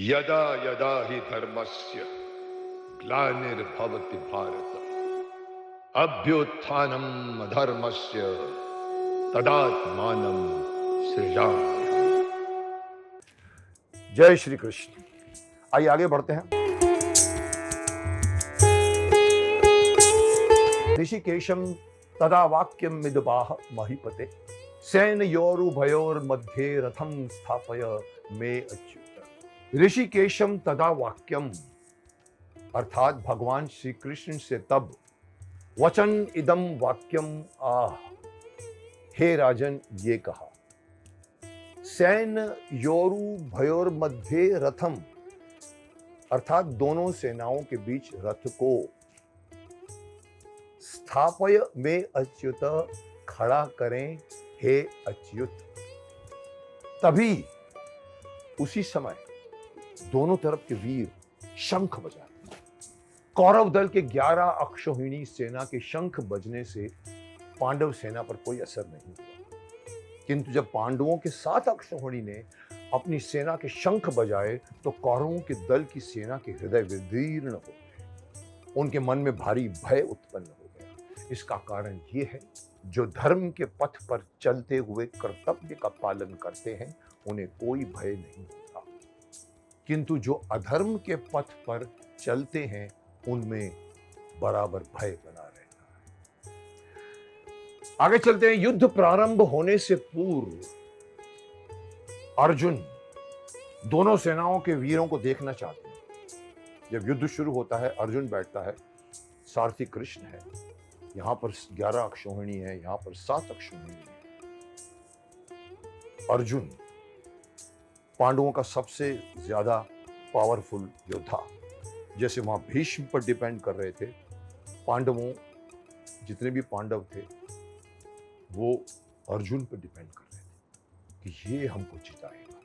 यदा यदा हि धर्मस्य ग्लानिर्भवति भारत अभ्युत्थानम् अधर्मस्य तदात्मानं सृजाम्यहम्। जय श्री कृष्ण। आइए आगे बढ़ते हैं। ऋषिकेशम तदा वाक्यम मिदबाह महीपते सैन्योरुभयोर मध्ये रथम स्थापय मे अच्युत। ऋषिकेशम तदा वाक्यम अर्थात भगवान श्री कृष्ण से तब वचन इदम वाक्यम आह, हे राजन ये कहा, सैन्य योरु भयोर मध्य रथम अर्थात दोनों सेनाओं के बीच रथ को स्थापय में अच्युत खड़ा करें हे अच्युत। तभी उसी समय दोनों तरफ के वीर शंख बजाते। कौरव दल के 11 अक्षौहिणी सेना के शंख बजने से पांडव सेना पर कोई असर नहीं हुआ, किंतु जब पांडवों के 7 अक्षौहिणी ने अपनी सेना के शंख बजाए तो कौरवों के दल की सेना के हृदय विदीर्ण हो गए। उनके मन में भारी भय उत्पन्न हो गया। इसका कारण यह है, जो धर्म के पथ पर चलते हुए कर्तव्य का पालन करते हैं उन्हें कोई भय नहीं होता, किंतु जो अधर्म के पथ पर चलते हैं उनमें बराबर भय बना रहता है। आगे चलते हैं। युद्ध प्रारंभ होने से पूर्व अर्जुन दोनों सेनाओं के वीरों को देखना चाहते हैं। जब युद्ध शुरू होता है, अर्जुन बैठता है, सारथी कृष्ण है, यहां पर 11 अक्षौहिणी है, यहां पर 7 अक्षौहिणी है। अर्जुन पांडवों का सबसे ज्यादा पावरफुल योद्धा, जैसे वहां भीष्म पर डिपेंड कर रहे थे, पांडवों जितने भी पांडव थे वो अर्जुन पर डिपेंड कर रहे थे कि ये हमको जिताएगा।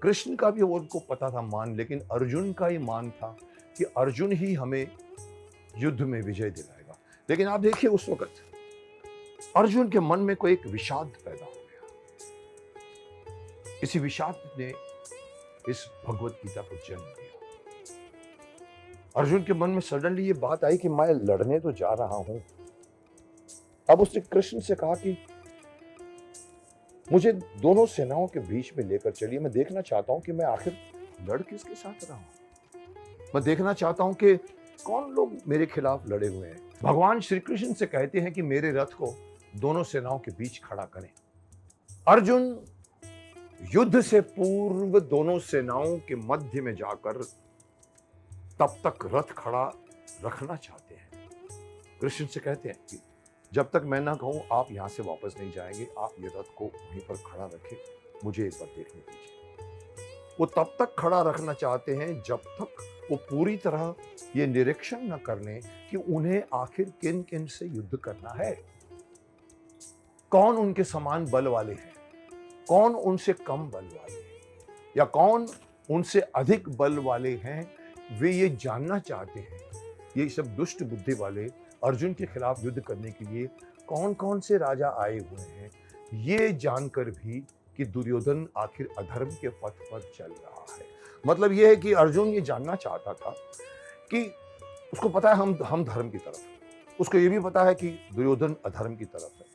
कृष्ण का भी उनको पता था मान, लेकिन अर्जुन का ही मान था कि अर्जुन ही हमें युद्ध में विजय दिलाएगा। लेकिन आप देखिए, उस वक्त अर्जुन के मन में कोई एक विषाद पैदा हो गया। इसी विषाद ने इस भगवत गीता को जन्म दिया। अर्जुन के मन में सडनली ये बात आई कि मैं लड़ने तो जा रहा हूं। अब उसने कृष्ण से कहा कि मुझे दोनों सेनाओं के बीच में लेकर चलिए, मैं देखना चाहता हूं कि मैं आखिर लड़ किसके साथ रहा हूं। मैं देखना चाहता हूं कि कौन लोग मेरे खिलाफ लड़े हुए हैं। भगवान श्री कृष्ण से कहते हैं कि मेरे रथ को दोनों सेनाओं के बीच खड़ा करें। अर्जुन युद्ध से पूर्व दोनों सेनाओं के मध्य में जाकर तब तक रथ खड़ा रखना चाहते हैं। कृष्ण से कहते हैं कि जब तक मैं ना कहूं आप यहां से वापस नहीं जाएंगे, आप ये रथ को वहीं पर खड़ा रखें, मुझे एक बार देखने दीजिए। वो तब तक खड़ा रखना चाहते हैं जब तक वो पूरी तरह ये निरीक्षण न कर लें कि उन्हें आखिर किन किन से युद्ध करना है, कौन उनके समान बल वाले हैं, कौन उनसे कम बल वाले हैं, या कौन उनसे अधिक बल वाले हैं। वे ये जानना चाहते हैं। ये सब दुष्ट बुद्धि वाले अर्जुन के खिलाफ युद्ध करने के लिए कौन कौन से राजा आए हुए हैं, ये जानकर भी कि दुर्योधन आखिर अधर्म के पथ पर चल रहा है। मतलब यह है कि अर्जुन ये जानना चाहता था कि उसको पता है हम धर्म की तरफ है, उसको ये भी पता है कि दुर्योधन अधर्म की तरफ है,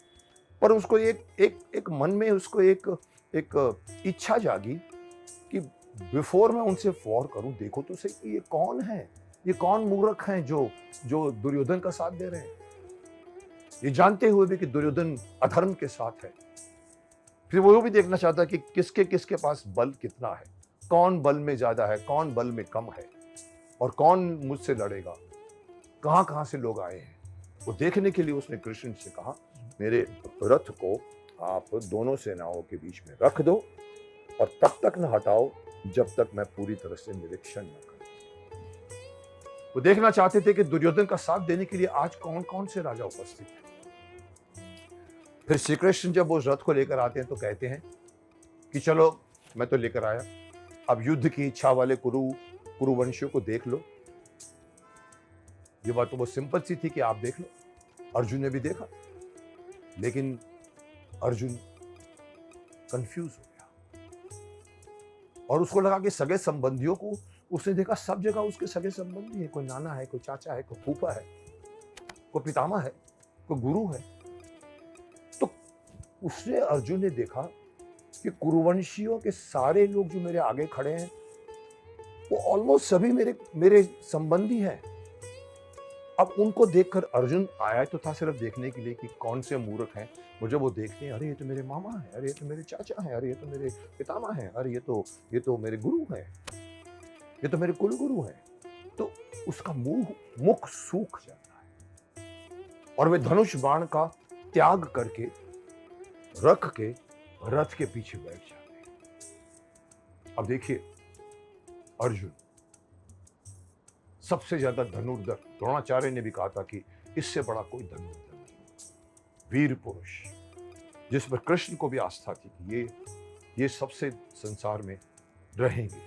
पर उसको एक मन में उसको एक इच्छा जागी कि बिफोर मैं उनसे वॉर करूं, देखो तो सही ये कौन है, ये कौन मूर्ख हैं जो दुर्योधन का साथ दे रहे हैं, ये जानते हुए भी कि दुर्योधन अधर्म के साथ है। फिर वो भी देखना चाहता है कि किसके पास बल कितना है, कौन बल में ज्यादा है, कौन बल में कम है, और कौन मुझसे लड़ेगा, कहां से लोग आए हैं। वो देखने के लिए उसने कृष्ण से कहा, मेरे रथ को आप दोनों सेनाओं के बीच में रख दो और तब तक न हटाओ जब तक मैं पूरी तरह से निरीक्षण न करूं। वो देखना चाहते थे कि दुर्योधन का साथ देने के लिए आज कौन कौन से राजा उपस्थित हैं। फिर श्री कृष्ण जब उस रथ को लेकर आते हैं तो कहते हैं कि चलो मैं तो लेकर आया, अब युद्ध की इच्छा वाले कुरुवंशियों को देख लो। ये बात तो बहुत सिंपल सी थी कि आप देख लो। अर्जुन ने भी देखा, लेकिन अर्जुन कंफ्यूज हो गया। और उसको लगा कि सगे संबंधियों को, उसने देखा सब जगह उसके सगे संबंधी है, कोई नाना है, कोई चाचा है, कोई फूफा है, कोई पितामह है, कोई गुरु है। तो उसने, अर्जुन ने देखा कि कुरुवंशियों के सारे लोग जो मेरे आगे खड़े हैं वो ऑलमोस्ट सभी मेरे संबंधी हैं। अब उनको देखकर अर्जुन आया तो था सिर्फ देखने के लिए कि कौन से मूर्ख हैं। मुझे वो देखते हैं, अरे ये तो मेरे मामा है, अरे ये तो मेरे चाचा है, अरे ये तो मेरे पितामह है, अरे ये तो मेरे गुरु हैं, ये तो मेरे कुल गुरु हैं। तो उसका मुख सूख जाता है और वे धनुष बाण का त्याग करके रख के रथ के पीछे बैठ जाते हैं। अब देखिए, अर्जुन सबसे ज्यादा धनुर्धर, द्रोणाचार्य ने भी कहा था कि इससे बड़ा कोई धनुर्धर नहीं, वीर पुरुष, जिस पर कृष्ण को भी आस्था थी कि ये सबसे संसार में रहेंगे।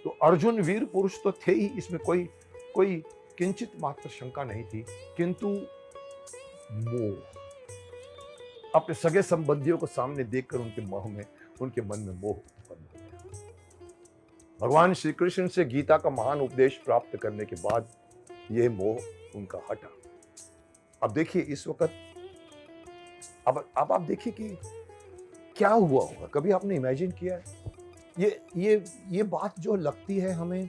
तो अर्जुन वीर पुरुष तो थे ही, इसमें कोई किंचित मात्र शंका नहीं थी, किंतु मोह, अपने सगे संबंधियों को सामने देखकर उनके मन में मोह उत्पन्न हो गया। भगवान श्री कृष्ण से गीता का महान उपदेश प्राप्त करने के बाद यह मोह उनका हटा। अब देखिए इस वक्त, अब आप देखिए कि क्या हुआ होगा। कभी आपने इमेजिन किया है ये बात जो लगती है हमें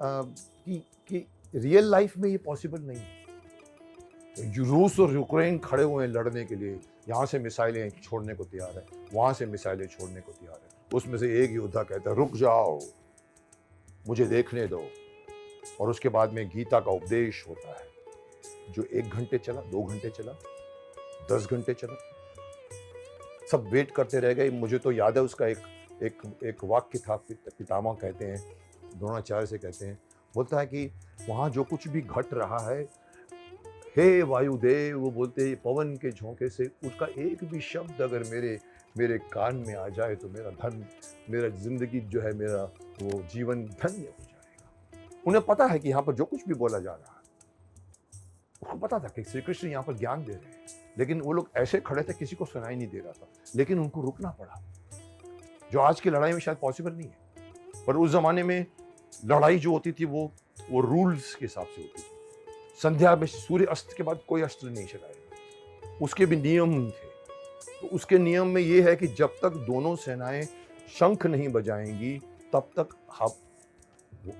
कि रियल लाइफ में ये पॉसिबल नहीं है। रूस और यूक्रेन खड़े हुए हैं लड़ने के लिए, यहाँ से मिसाइलें छोड़ने को तैयार है, वहां से मिसाइलें छोड़ने को तैयार है। उसमें से एक योद्धा कहता है रुक जाओ, मुझे देखने दो। और उसके बाद में गीता का उपदेश होता है जो 1 घंटे चला, 2 घंटे चला, 10 घंटे चला। सब वेट करते रह गए। मुझे तो याद है उसका एक वाक्य था, पितामह कहते हैं, द्रोणाचार्य से कहते हैं, बोलता है कि वहां जो कुछ भी घट रहा है, हे वायुदेव, वो बोलते हैं पवन के झोंके से उसका एक भी शब्द अगर मेरे कान में आ जाए तो मेरा जिंदगी जो है, मेरा वो जीवन धन्य हो जाएगा। उन्हें पता है कि यहाँ पर जो कुछ भी बोला जा रहा है, उसको पता था कि श्री कृष्ण यहाँ पर ज्ञान दे रहे हैं, लेकिन वो लोग ऐसे खड़े थे किसी को सुनाई नहीं दे रहा था, लेकिन उनको रुकना पड़ा, जो आज की लड़ाई में शायद पॉसिबल नहीं है। पर उस जमाने में लड़ाई जो होती थी वो रूल्स के हिसाब से होती थी। संध्या में सूर्य अस्त के बाद कोई अस्त्र नहीं चलाएगा, उसके भी नियम थे। तो उसके नियम में ये है कि जब तक दोनों सेनाएं शंख नहीं बजाएंगी तब तक आप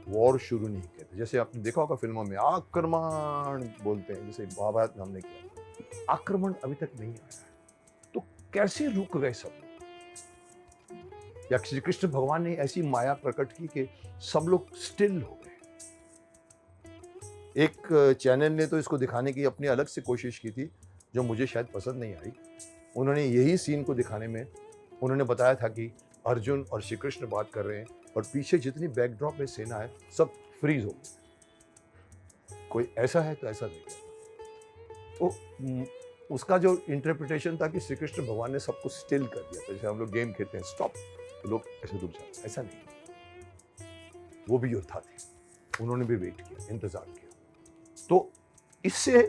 वॉर शुरू नहीं कहते। जैसे आपने देखा होगा फिल्मों में आक्रमण बोलते हैं, जैसे महाभारत में हमने किया, आक्रमण अभी तक नहीं आया है। तो कैसे रुक गए सब लोग? या श्री कृष्ण भगवान ने ऐसी माया प्रकट की कि सब लोग स्टिल हो गए। एक चैनल ने तो इसको दिखाने की अपनी अलग से कोशिश की थी, जो मुझे शायद पसंद नहीं आई। उन्होंने यही सीन को दिखाने में उन्होंने बताया था कि अर्जुन और श्री कृष्ण बात कर रहे हैं और पीछे जितनी बैकड्रॉप में सेना है सब फ्रीज हो गए। कोई ऐसा है तो ऐसा देखिए। तो उसका जो इंटरप्रिटेशन था कि श्री कृष्ण भगवान ने सब कुछ स्टिल कर दिया था, जैसे हम लोग गेम खेलते हैं स्टॉप, तो लोग ऐसे रुक जाते हैं, ऐसा नहीं। वो भी योद्धा थे, उन्होंने भी वेट किया, इंतजार किया। तो इससे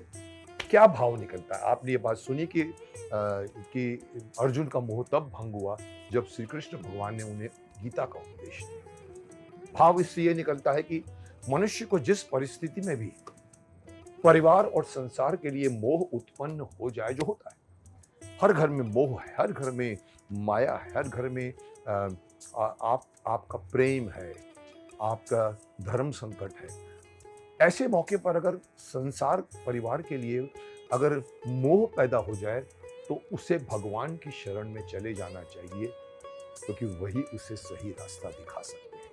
क्या भाव निकलता है? आपने ये बात सुनी कि अर्जुन का मोह तब भंग हुआ जब श्री कृष्ण भगवान ने उन्हें गीता का उपदेश दिया। भाव इससे ये निकलता है कि मनुष्य को जिस परिस्थिति में भी परिवार और संसार के लिए मोह उत्पन्न हो जाए, जो होता है, हर घर में मोह है, हर घर में माया है, हर घर में आपका प्रेम है, आपका धर्म संकट है। ऐसे मौके पर अगर संसार परिवार के लिए अगर मोह पैदा हो जाए तो उसे भगवान की शरण में चले जाना चाहिए, क्योंकि वही उसे सही रास्ता दिखा सकते हैं।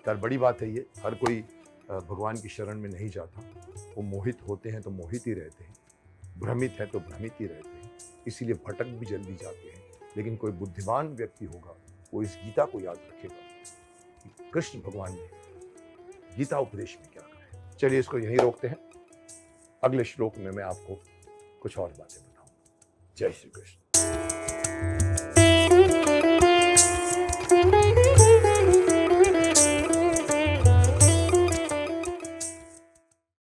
यार बड़ी बात है ये, हर कोई भगवान की शरण में नहीं जाता। वो मोहित होते हैं तो मोहित ही रहते हैं, भ्रमित है तो भ्रमित ही रहते हैं, इसीलिए भटक भी जल्दी जाते हैं। लेकिन कोई बुद्धिमान व्यक्ति होगा, वो इस गीता को याद रखेगा कि कृष्ण भगवान ने गीता उपदेश में क्या कहा है। चलिए इसको यहीं रोकते हैं, अगले श्लोक में मैं आपको कुछ और बातें बताऊंगा। जय श्री कृष्ण।